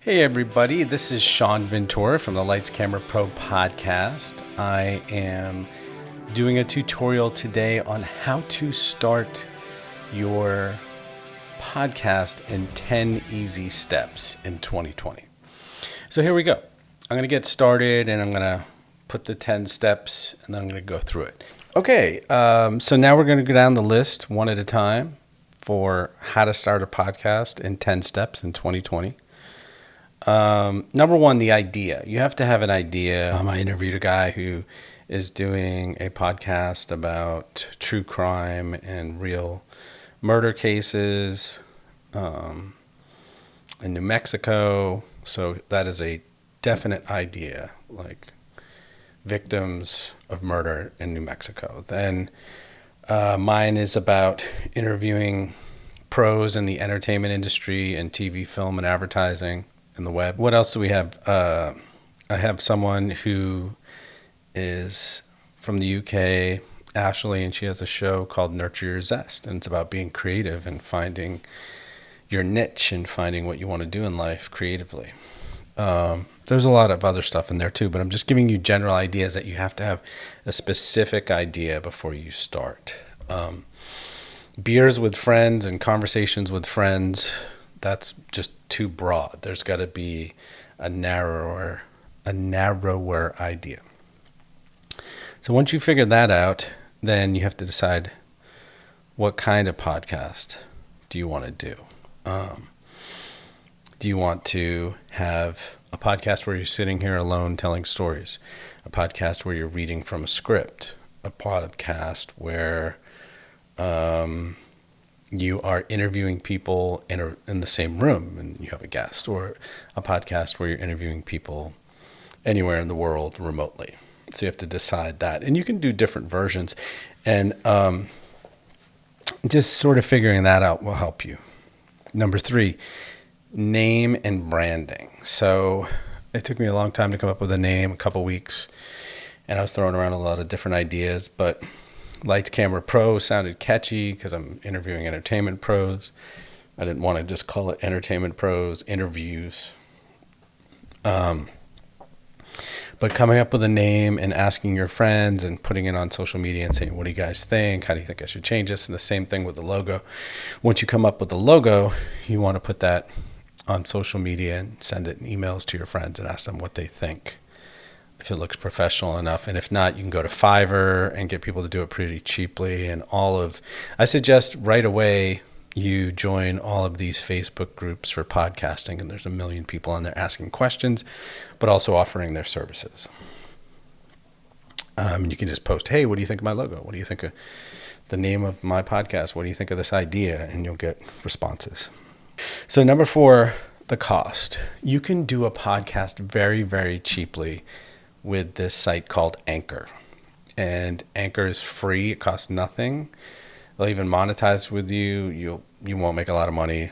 Hey everybody, this is Sean Ventura from the Lights Camera Pro podcast. I am doing a tutorial today on how to start your podcast in 10 easy steps in 2020. So here we go. I'm going to get started and I'm going to put the 10 steps and then I'm going to go through it. Okay, so now we're going to go down the list one at a time for how to start a podcast in 10 steps in 2020. Number one, the idea. You have to have an idea. I interviewed a guy who is doing a podcast about true crime and real murder cases in New Mexico. So that is a definite idea, like victims of murder in New Mexico. Then mine is about interviewing pros in the entertainment industry and TV, film, and advertising. In the web. What else do we have? I have someone who is from the UK, Ashley, and she has a show called Nurture Your Zest, and it's about being creative and finding your niche and finding what you want to do in life creatively. There's a lot of other stuff in there too, but I'm just giving you general ideas that you have to have a specific idea before you start. Beers with friends and conversations with friends, that's just too broad. There's got to be a narrower idea. So once you figure that out, then you have to decide what kind of podcast do you want to do. Do you want to have a podcast where you're sitting here alone telling stories, a podcast where you're reading from a script, a podcast where you are interviewing people in the same room and you have a guest, or a podcast where you're interviewing people anywhere in the world remotely? So you have to decide that. And you can do different versions. And just sort of figuring that out will help you. Number 3, name and branding. So it took me a long time to come up with a name, a couple weeks. And I was throwing around a lot of different ideas, but Lights Camera Pro sounded catchy because I'm interviewing entertainment pros. I didn't want to just call it Entertainment Pros Interviews. But coming up with a name and asking your friends and putting it on social media and saying, what do you guys think? How do you think I should change this? And the same thing with the logo. Once you come up with the logo, you want to put that on social media and send it in emails to your friends and ask them what they think, if it looks professional enough. And if not, you can go to Fiverr and get people to do it pretty cheaply. And I suggest right away you join all of these Facebook groups for podcasting, and there's 1 million people on there asking questions, but also offering their services. And you can just post, hey, what do you think of my logo? What do you think of the name of my podcast? What do you think of this idea? And you'll get responses. So number 4, the cost. You can do a podcast very, very cheaply with this site called Anchor. And Anchor is free. It costs nothing. They'll even monetize with you. You won't make a lot of money,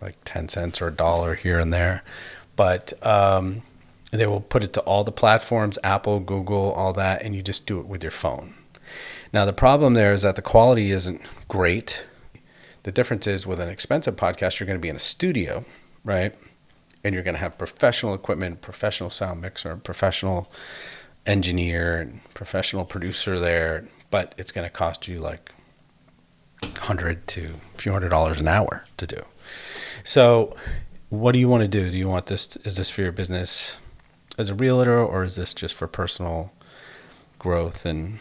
like 10 cents or $1 here and there. But they will put it to all the platforms, Apple, Google, all that, and you just do it with your phone. Now, the problem there is that the quality isn't great. The difference is with an expensive podcast, you're going to be in a studio, right? And you're going to have professional equipment, professional sound mixer, professional engineer, and professional producer there. But it's going to cost you like $100 to a few $100 an hour to do. So what do you want to do? Do you want this? Is this for your business as a realtor, or is this just for personal growth and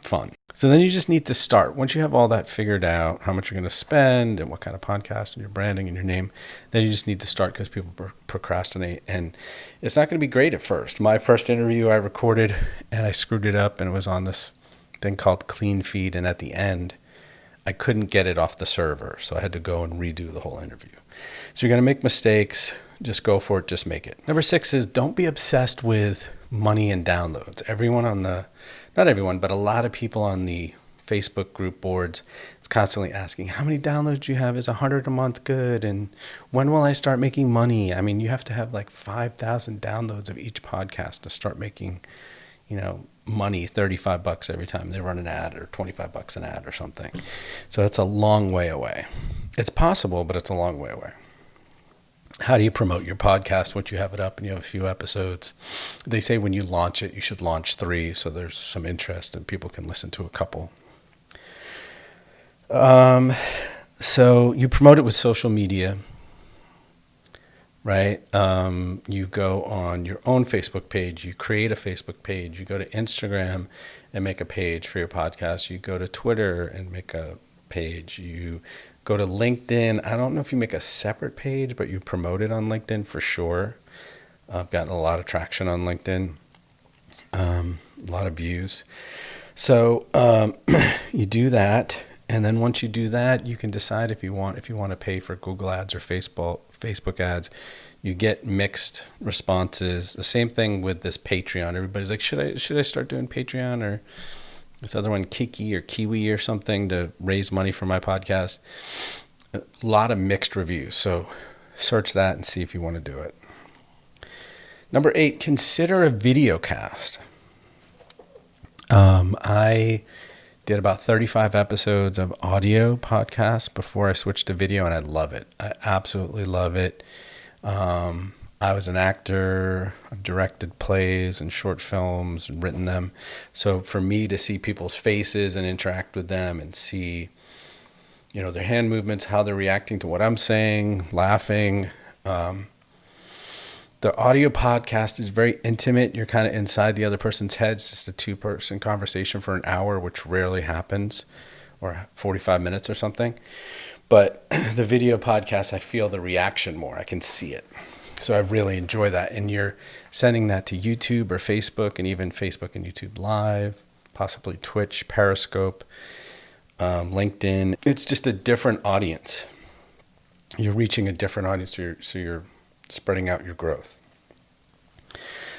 fun? So then you just need to start. Once you have all that figured out, how much you're going to spend and what kind of podcast and your branding and your name, then you just need to start, because people procrastinate. And it's not going to be great at first. My first interview I recorded and I screwed it up, and it was on this thing called Clean Feed. And at the end, I couldn't get it off the server. So I had to go and redo the whole interview. So you're going to make mistakes. Just go for it. Just make it. Number 6 is don't be obsessed with money and downloads. Not everyone, but a lot of people on the Facebook group boards, it's constantly asking, how many downloads do you have? Is 100 a month good? And when will I start making money? I mean, you have to have like 5,000 downloads of each podcast to start making, money, $35 every time they run an ad, or $25 an ad or something. So that's a long way away. It's possible, but it's a long way away. How do you promote your podcast once you have it up and you have a few episodes? They say when you launch it, you should launch 3 so there's some interest and people can listen to a couple. So you promote it with social media, right? You go on your own Facebook page, you create a Facebook page, you go to Instagram and make a page for your podcast, you go to Twitter and make a page, you go to LinkedIn. I don't know if you make a separate page, but you promote it on LinkedIn for sure. I've gotten a lot of traction on LinkedIn, a lot of views. So you do that, and then once you do that, you can decide if you want to pay for Google ads or Facebook ads. You get mixed responses. The same thing with this Patreon. Everybody's like, should I start doing Patreon or this other one, Kiki or Kiwi or something, to raise money for my podcast? A lot of mixed reviews. So search that and see if you want to do it. Number 8, consider a videocast. I did about 35 episodes of audio podcasts before I switched to video, and I love it. I absolutely love it. I was an actor. I've directed plays and short films and written them. So for me to see people's faces and interact with them and see, their hand movements, how they're reacting to what I'm saying, laughing. The audio podcast is very intimate. You're kind of inside the other person's head. It's just a 2-person conversation for an hour, which rarely happens, or 45 minutes or something. But the video podcast, I feel the reaction more. I can see it. So I really enjoy that. And you're sending that to YouTube or Facebook, and even Facebook and YouTube Live, possibly Twitch, Periscope, LinkedIn. It's just a different audience. You're reaching a different audience, so you're spreading out your growth.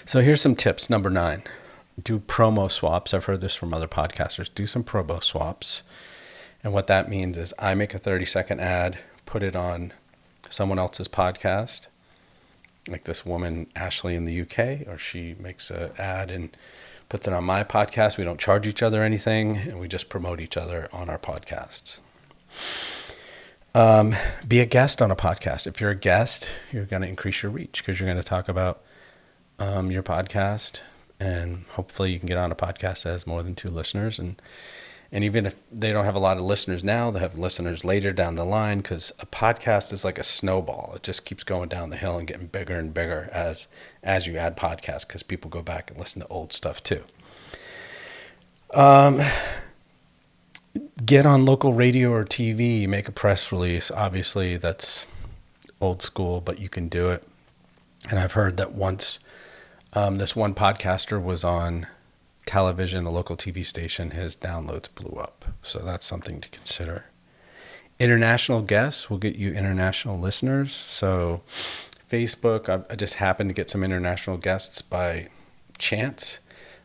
So here's some tips. Number 9, do promo swaps. I've heard this from other podcasters. Do some promo swaps. And what that means is I make a 30-second ad, put it on someone else's podcast, like this woman, Ashley, in the UK, or she makes an ad and puts it on my podcast. We don't charge each other anything, and we just promote each other on our podcasts. Be a guest on a podcast. If you're a guest, you're going to increase your reach because you're going to talk about your podcast, and hopefully you can get on a podcast that has more than 2 listeners. And even if they don't have a lot of listeners now, they have listeners later down the line, because a podcast is like a snowball. It just keeps going down the hill and getting bigger and bigger as you add podcasts, because people go back and listen to old stuff too. Get on local radio or TV, make a press release. Obviously, that's old school, but you can do it. And I've heard that once this one podcaster was on television, a local TV station, his downloads blew up. So that's something to consider. International guests will get you international listeners. So Facebook, I just happened to get some international guests by chance,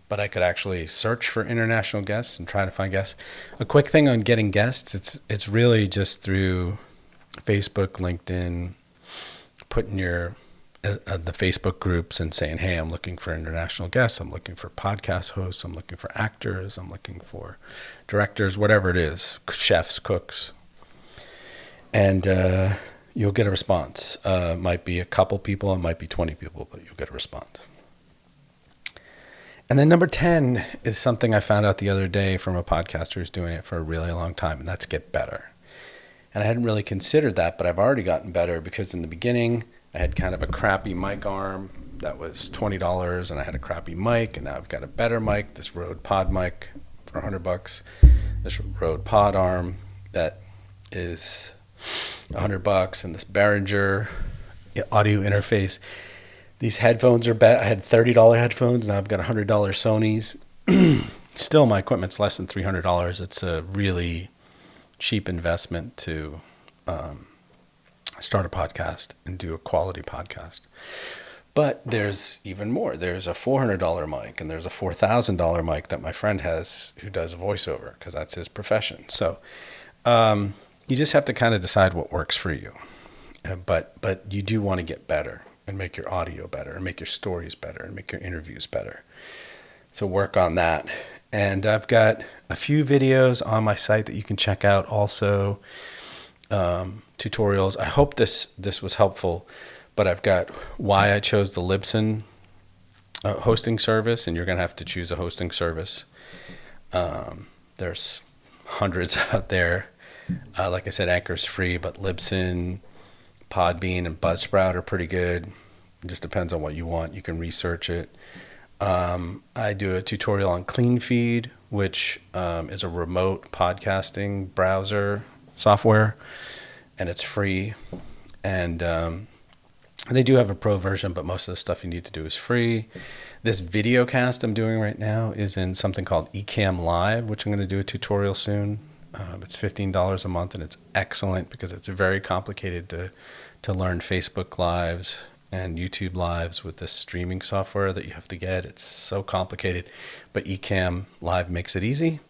but I could actually search for international guests and try to find guests. A quick thing on getting guests, it's really just through Facebook, LinkedIn, putting the Facebook groups and saying, hey, I'm looking for international guests. I'm looking for podcast hosts. I'm looking for actors. I'm looking for directors, whatever it is, chefs, cooks. And you'll get a response. It might be a couple people. It might be 20 people, but you'll get a response. And then number 10 is something I found out the other day from a podcaster who's doing it for a really long time, and that's get better. And I hadn't really considered that, but I've already gotten better, because in the beginning, I had kind of a crappy mic arm that was $20, and I had a crappy mic, and now I've got a better mic, this Rode Pod mic for $100, this Rode Pod arm that is $100, and this Behringer audio interface. These headphones are bad. I had $30 headphones, now I've got $100 Sonys. Still, my equipment's less than $300. It's a really cheap investment to start a podcast and do a quality podcast. But there's even more. There's a $400 mic, and there's a $4,000 mic that my friend has who does voiceover, because that's his profession. So you just have to kind of decide what works for you. But you do want to get better and make your audio better and make your stories better and make your interviews better. So work on that. And I've got a few videos on my site that you can check out, also tutorials. I hope this was helpful. but I've got why I chose the Libsyn hosting service, and you're going to have to choose a hosting service. There's hundreds out there. Like I said, Anchor's free, but Libsyn, Podbean, and Buzzsprout are pretty good. It just depends on what you want. You can research it. I do a tutorial on CleanFeed, which is a remote podcasting browser software, and it's free. And they do have a pro version, but most of the stuff you need to do is free. This Videocast I'm doing right now is in something called Ecamm Live, which I'm going to do a tutorial soon. It's $15 a month, and it's excellent because it's very complicated to learn Facebook Lives and YouTube Lives with this streaming software that you have to get. It's so complicated, but Ecamm Live makes it easy.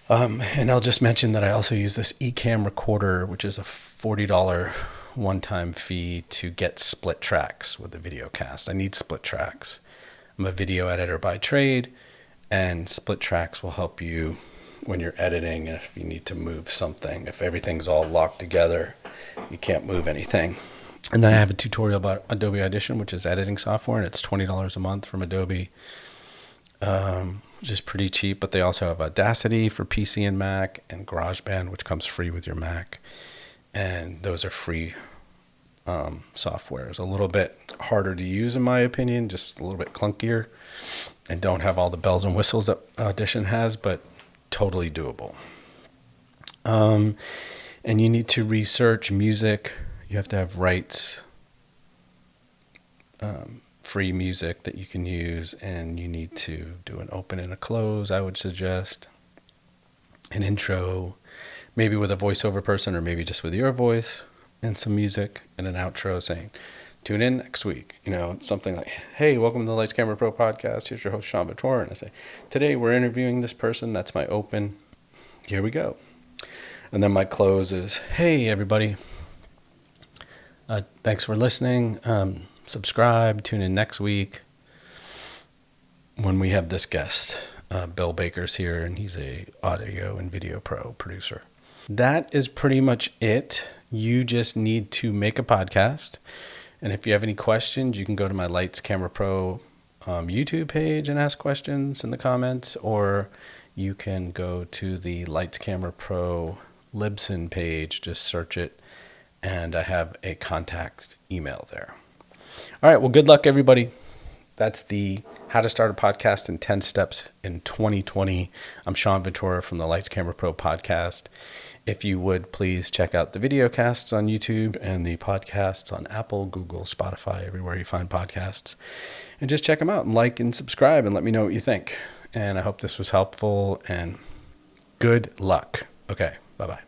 And I'll just mention that I also use this Ecamm Recorder, which is a $40 one-time fee to get split tracks with the Videocast. I need split tracks. I'm a video editor by trade, and split tracks will help you when you're editing. If you need to move something, if everything's all locked together, you can't move anything. And then I have a tutorial about Adobe Audition, which is editing software, and it's $20 a month from Adobe, which is pretty cheap. But they also have Audacity for PC and Mac, and GarageBand, which comes free with your Mac. And those are free software. It's a little bit harder to use, in my opinion, just a little bit clunkier, and don't have all the bells and whistles that Audition has, but totally doable. And you need to research music. You have to have rights, free music that you can use, and you need to do an open and a close, I would suggest. An intro, maybe with a voiceover person, or maybe just with your voice and some music, and an outro saying, tune in next week. It's something like, hey, welcome to the Lights Camera Pro podcast. Here's your host, Sean Vitor. And I say, today we're interviewing this person. That's my open. Here we go. And then my close is, hey, everybody. Thanks for listening. Subscribe. Tune in next week when we have this guest. Bill Baker's here, and he's a audio and video pro producer. That is pretty much it. You just need to make a podcast. And if you have any questions, you can go to my Lights Camera Pro YouTube page and ask questions in the comments, or you can go to the Lights Camera Pro Libsyn page, just search it, and I have a contact email there. All right, well, good luck, everybody. That's the How to Start a Podcast in 10 Steps in 2020. I'm Sean Vitor from the Lights Camera Pro podcast. If you would, please check out the videocasts on YouTube and the podcasts on Apple, Google, Spotify, everywhere you find podcasts. And just check them out and like and subscribe and let me know what you think. And I hope this was helpful, and good luck. Okay, bye-bye.